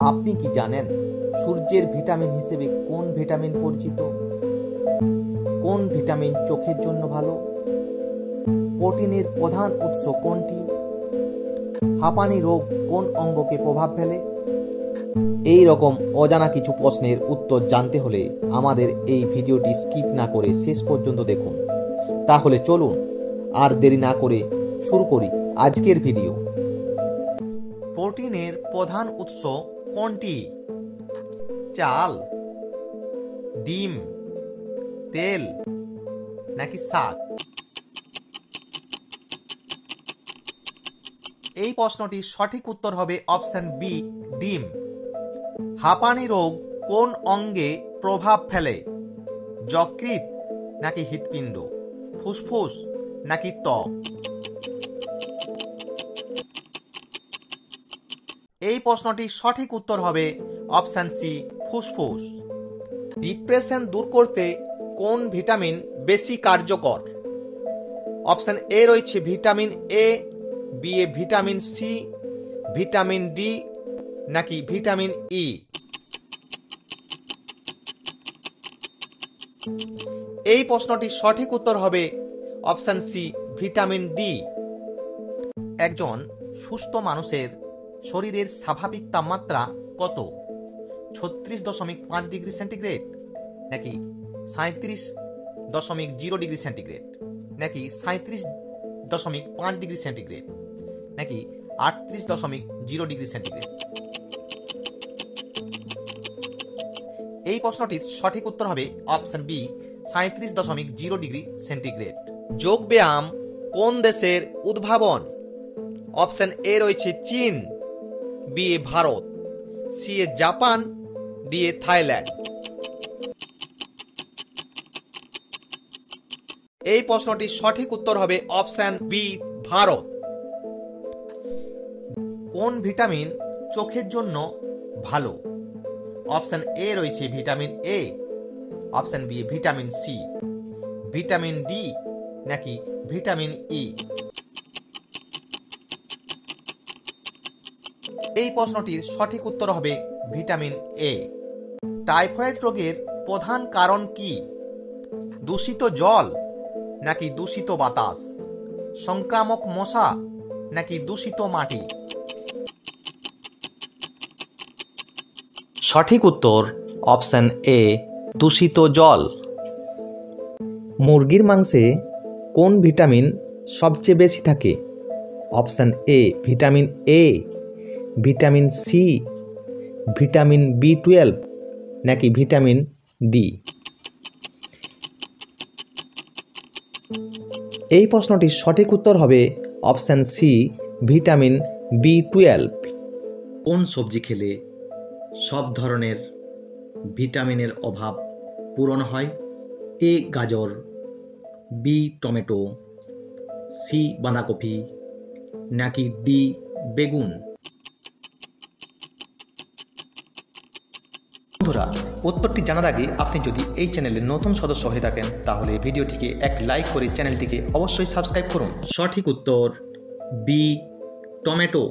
আপনি কি জানেন সূর্যের ভিটামিন হিসেবে কোন ভিটামিন পরিচিত? কোন ভিটামিন চোখের জন্য ভালো? প্রোটিনের প্রধান উৎস কোনটি? হাঁপানি রোগ কোন অঙ্গকে প্রভাব ফেলে? এই রকম অজানা কিছু প্রশ্নের উত্তর জানতে হলে আমাদের এই ভিডিওটি স্কিপ না করে শেষ পর্যন্ত দেখুন। তাহলে চলুন আর দেরি না করে শুরু করি আজকের ভিডিও। প্রোটিনের প্রধান উৎস কোনটি? চাল, ডিম, তেল নাকি শাক? এই প্রশ্নটির সঠিক উত্তর হবে অপশন বি, ডিম। হাঁপানি রোগ কোন অঙ্গে প্রভাব ফেলে? যকৃৎ নাকি হৃৎপিণ্ড, ফুসফুস নাকি ত্বক? এই প্রশ্নটির সঠিক উত্তর হবে অপশন সি, ফুসফুস। ডিপ্রেশন দূর করতে কোন ভিটামিন বেশি কার্যকর? অপশন এ রয়েছে ভিটামিন এ, বি এ ভিটামিন সি, ভিটামিন ডি নাকি ভিটামিন ই? এই প্রশ্নটির সঠিক উত্তর হবে অপশন সি, ভিটামিন ডি। একজন সুস্থ মানুষের শরীরের স্বাভাবিক তাপমাত্রা কত? 36.5 ডিগ্রি সেন্টিগ্রেড নাকি 37.0 ডিগ্রি সেন্টিগ্রেড নাকি 37.5 ডিগ্রি সেন্টিগ্রেড নাকি 38.0 ডিগ্রি সেন্টিগ্রেড? এই প্রশ্নটির সঠিক উত্তর হবে অপশন বি, 37.0 ডিগ্রি সেন্টিগ্রেড। যোগ ব্যায়াম কোন দেশের উদ্ভাবন? অপশন এ রয়েছে চীন, বি এ ভারত, সি এ জাপান, ডি এ থাইল্যান্ড। এই প্রশ্নটির সঠিক উত্তর হবে অপশন বি, ভারত। কোন ভিটামিন চোখের জন্য ভালো? অপশন এ রয়েছে vitamin A, option B vitamin C, vitamin D নাকি ভিটামিন ই? এই প্রশ্নটির সঠিক উত্তর হবে ভিটামিন এ। টাইফয়েড রোগের প্রধান কারণ কি? দূষিত জল নাকি দূষিত বাতাস, সংক্রামক মশা নাকি দূষিত মাটি? সঠিক উত্তর অপশন এ, দূষিত জল। মুরগির মাংসে কোন ভিটামিন সবচেয়ে বেশি থাকে? Option A vitamin A, vitamin C, vitamin বি12 নাকি ভিটামিন ডি? এই প্রশ্নটির সঠিক উত্তর হবে অপশন সি, ভিটামিন বি12। কোন সবজি খেলে সব ধরনের ভিটামিনের অভাব পূরণ হয়? এ গাজর, বি টমেটো, সি বাঁধাকপি নাকি ডি বেগুন? বন্ধুরা, উত্তরটি জানার আগে আপনি যদি এই চ্যানেলের নতুন সদস্য হয়ে থাকেন তাহলে ভিডিওটিকে এক লাইক করে চ্যানেলটিকে অবশ্যই সাবস্ক্রাইব করুন। সঠিক উত্তর বি টমেটো।